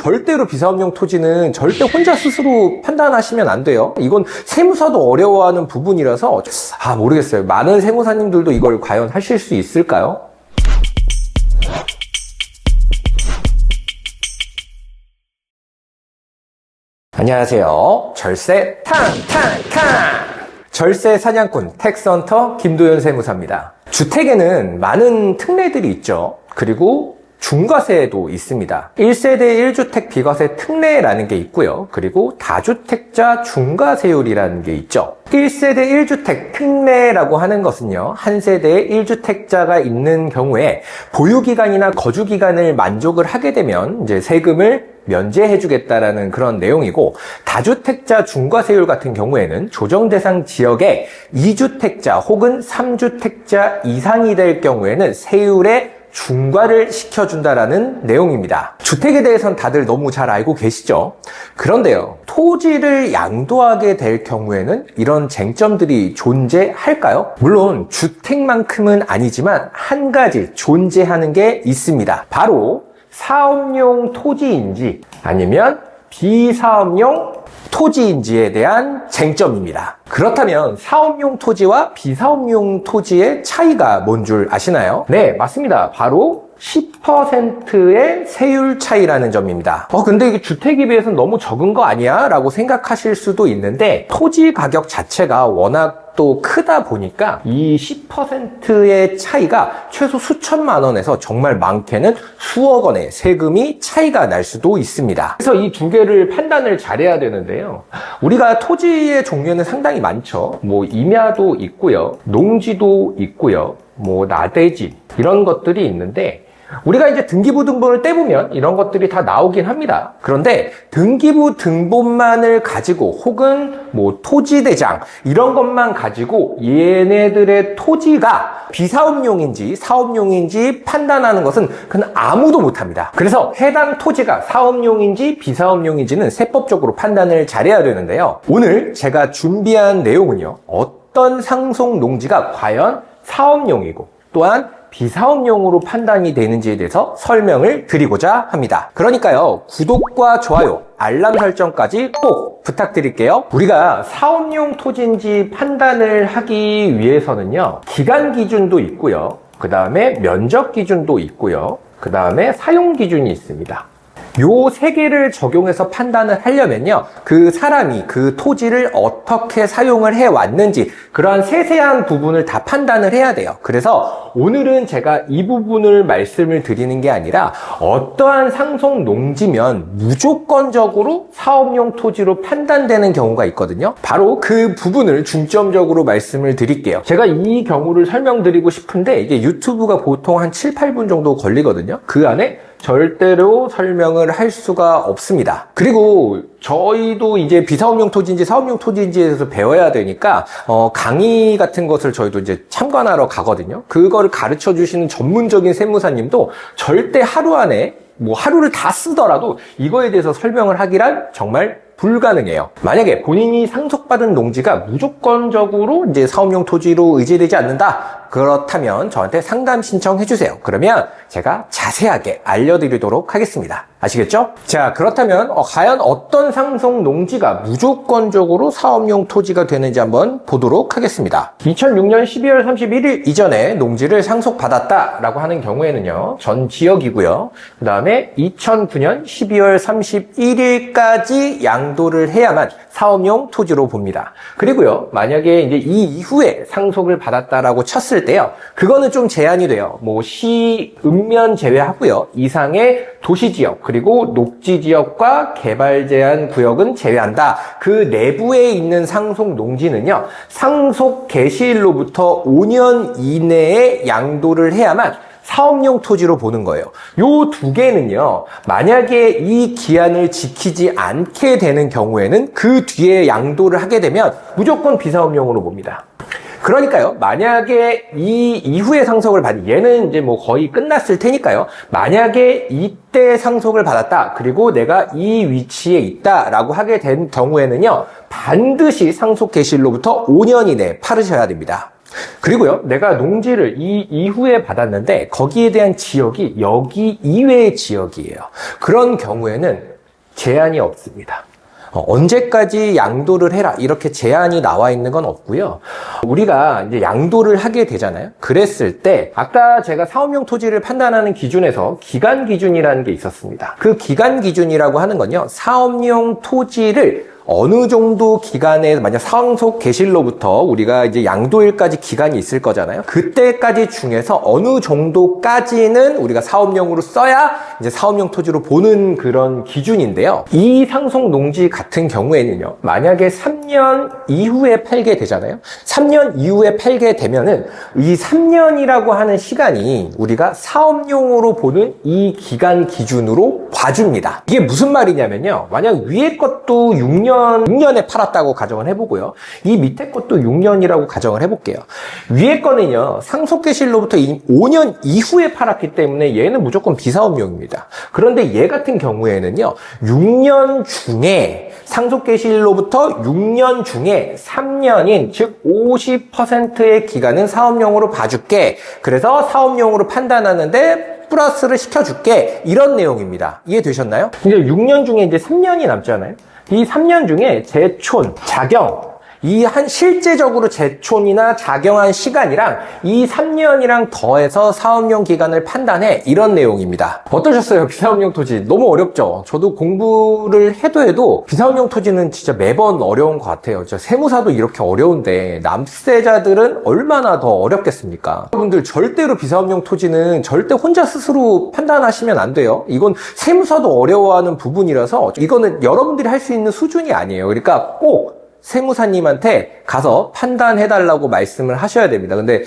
절대로 비사업용 토지는 절대 혼자 스스로 판단하시면 안 돼요. 이건 세무사도 어려워하는 부분이라서 모르겠어요. 많은 세무사님들도 이걸 과연 하실 수 있을까요? 안녕하세요. 절세 탕탕탕! 절세 사냥꾼 텍스헌터 김도현 세무사입니다. 주택에는 많은 특례들이 있죠. 그리고 중과세도 있습니다. 1세대 1주택 비과세 특례라는 게 있고요. 그리고 다주택자 중과세율이라는 게 있죠. 1세대 1주택 특례라고 하는 것은요, 한 세대에 1주택자가 있는 경우에 보유기간이나 거주기간을 만족을 하게 되면 이제 세금을 면제해주겠다라는 그런 내용이고, 다주택자 중과세율 같은 경우에는 조정대상 지역에 2주택자 혹은 3주택자 이상이 될 경우에는 세율의 중과를 시켜준다라는 내용입니다. 주택에 대해서는 다들 너무 잘 알고 계시죠? 그런데요, 토지를 양도하게 될 경우에는 이런 쟁점들이 존재할까요? 물론 주택만큼은 아니지만 한 가지 존재하는 게 있습니다. 바로 사업용 토지인지 아니면 비사업용 토지인지에 대한 쟁점입니다. 그렇다면 사업용 토지와 비사업용 토지의 차이가 뭔 줄 아시나요? 네, 맞습니다. 바로 10%의 세율 차이라는 점입니다. 근데 이게 주택에 비해서는 너무 적은 거 아니야? 라고 생각하실 수도 있는데, 토지 가격 자체가 워낙 또 크다 보니까 이 10%의 차이가 최소 수천만 원에서 정말 많게는 수억 원의 세금이 차이가 날 수도 있습니다. 그래서 이 두 개를 판단을 잘해야 되는데요. 우리가 토지의 종류는 상당히 많죠. 임야도 있고요, 농지도 있고요, 나대지 이런 것들이 있는데, 우리가 이제 등기부 등본을 떼보면 이런 것들이 다 나오긴 합니다. 그런데 등기부 등본만을 가지고 혹은 토지대장 이런 것만 가지고 얘네들의 토지가 비사업용인지 사업용인지 판단하는 것은 그건 아무도 못합니다. 그래서 해당 토지가 사업용인지 비사업용인지는 세법적으로 판단을 잘해야 되는데요. 오늘 제가 준비한 내용은요, 어떤 상속 농지가 과연 사업용이고 또한 비사업용으로 판단이 되는지에 대해서 설명을 드리고자 합니다. 그러니까요, 구독과 좋아요, 알람 설정까지 꼭 부탁드릴게요. 우리가 사업용 토지인지 판단을 하기 위해서는요, 기간 기준도 있고요, 그 다음에 면적 기준도 있고요, 그 다음에 사용 기준이 있습니다. 요 세 개를 적용해서 판단을 하려면요, 그 사람이 그 토지를 어떻게 사용을 해왔는지 그러한 세세한 부분을 다 판단을 해야 돼요. 그래서 오늘은 제가 이 부분을 말씀을 드리는 게 아니라 어떠한 상속 농지면 무조건적으로 사업용 토지로 판단되는 경우가 있거든요. 바로 그 부분을 중점적으로 말씀을 드릴게요. 제가 이 경우를 설명드리고 싶은데 이게 유튜브가 보통 한 7, 8분 정도 걸리거든요. 그 안에 절대로 설명을 할 수가 없습니다. 그리고 저희도 이제 비사업용 토지인지 사업용 토지인지에 대해서 배워야 되니까 강의 같은 것을 저희도 이제 참관하러 가거든요. 그거를 가르쳐 주시는 전문적인 세무사님도 절대 하루 안에 하루를 다 쓰더라도 이거에 대해서 설명을 하기란 정말 불가능해요. 만약에 본인이 상속받은 농지가 무조건적으로 이제 사업용 토지로 의제되지 않는다, 그렇다면 저한테 상담 신청해 주세요. 그러면 제가 자세하게 알려드리도록 하겠습니다. 아시겠죠? 자, 그렇다면 과연 어떤 상속 농지가 무조건적으로 사업용 토지가 되는지 한번 보도록 하겠습니다. 2006년 12월 31일 이전에 농지를 상속받았다라고 하는 경우에는요, 전 지역이고요, 그 다음에 2009년 12월 31일까지 양도를 해야만 사업용 토지로 봅니다. 그리고요, 만약에 이제 이 이후에 상속을 받았다라고 쳤을 때요, 그거는 좀 제한이 돼요. 시, 읍면 제외하고요, 이상의 도시지역, 그리고 녹지지역과 개발제한 구역은 제외한다. 그 내부에 있는 상속 농지는요, 상속 개시일로부터 5년 이내에 양도를 해야만 사업용 토지로 보는 거예요. 요 두 개는요, 만약에 이 기한을 지키지 않게 되는 경우에는 그 뒤에 양도를 하게 되면 무조건 비사업용으로 봅니다. 그러니까요, 만약에 이 이후에 상속을 받은, 얘는 이제 거의 끝났을 테니까요, 만약에 이때 상속을 받았다, 그리고 내가 이 위치에 있다라고 하게 된 경우에는요, 반드시 상속 개시일로부터 5년 이내에 팔으셔야 됩니다. 그리고요, 내가 농지를 이 이후에 받았는데 거기에 대한 지역이 여기 이외의 지역이에요. 그런 경우에는 제한이 없습니다. 언제까지 양도를 해라 이렇게 제한이 나와 있는 건 없고요. 우리가 이제 양도를 하게 되잖아요. 그랬을 때 아까 제가 사업용 토지를 판단하는 기준에서 기간 기준이라는 게 있었습니다. 그 기간 기준이라고 하는 건요, 사업용 토지를 어느 정도 기간에, 만약 상속 개시로부터 우리가 이제 양도일까지 기간이 있을 거잖아요. 그때까지 중에서 어느 정도까지는 우리가 사업용으로 써야 이제 사업용 토지로 보는 그런 기준인데요. 이 상속 농지 같은 경우에는요, 만약에 3년 이후에 팔게 되잖아요. 3년 이후에 팔게 되면은 이 3년이라고 하는 시간이 우리가 사업용으로 보는 이 기간 기준으로 봐줍니다. 이게 무슨 말이냐면요, 만약 위에 것도 6년에 팔았다고 가정을 해보고요. 이 밑에 것도 6년이라고 가정을 해볼게요. 위에 거는요, 상속개시일로부터 5년 이후에 팔았기 때문에 얘는 무조건 비사업용입니다. 그런데 얘 같은 경우에는요, 6년 중에, 상속개시일로부터 6년 중에 3년인, 즉 50%의 기간은 사업용으로 봐줄게. 그래서 사업용으로 판단하는데 플러스를 시켜줄게. 이런 내용입니다. 이해되셨나요? 이제 6년 중에 이제 3년이 남잖아요. 이 3년 중에 제촌, 작용, 이 실제적으로 제촌이나 작용한 시간이랑 이 3년이랑 더해서 사업용 기간을 판단해. 이런 내용입니다. 어떠셨어요? 비사업용 토지. 너무 어렵죠? 저도 공부를 해도 비사업용 토지는 진짜 매번 어려운 것 같아요. 진짜 세무사도 이렇게 어려운데 납세자들은 얼마나 더 어렵겠습니까? 여러분들 절대로 비사업용 토지는 절대 혼자 스스로 판단하시면 안 돼요. 이건 세무사도 어려워하는 부분이라서 이거는 여러분들이 할 수 있는 수준이 아니에요. 그러니까 꼭 세무사님한테 가서 판단해달라고 말씀을 하셔야 됩니다. 근데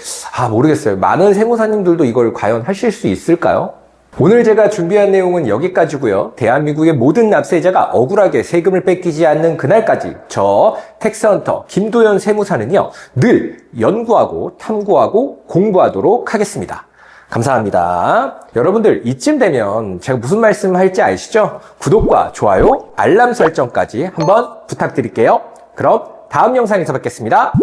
모르겠어요. 많은 세무사님들도 이걸 과연 하실 수 있을까요? 오늘 제가 준비한 내용은 여기까지고요. 대한민국의 모든 납세자가 억울하게 세금을 뺏기지 않는 그날까지 저 텍스헌터 김도연 세무사는요, 늘 연구하고 탐구하고 공부하도록 하겠습니다. 감사합니다. 여러분들 이쯤 되면 제가 무슨 말씀을 할지 아시죠? 구독과 좋아요, 알람 설정까지 한번 부탁드릴게요. 그럼 다음 영상에서 뵙겠습니다.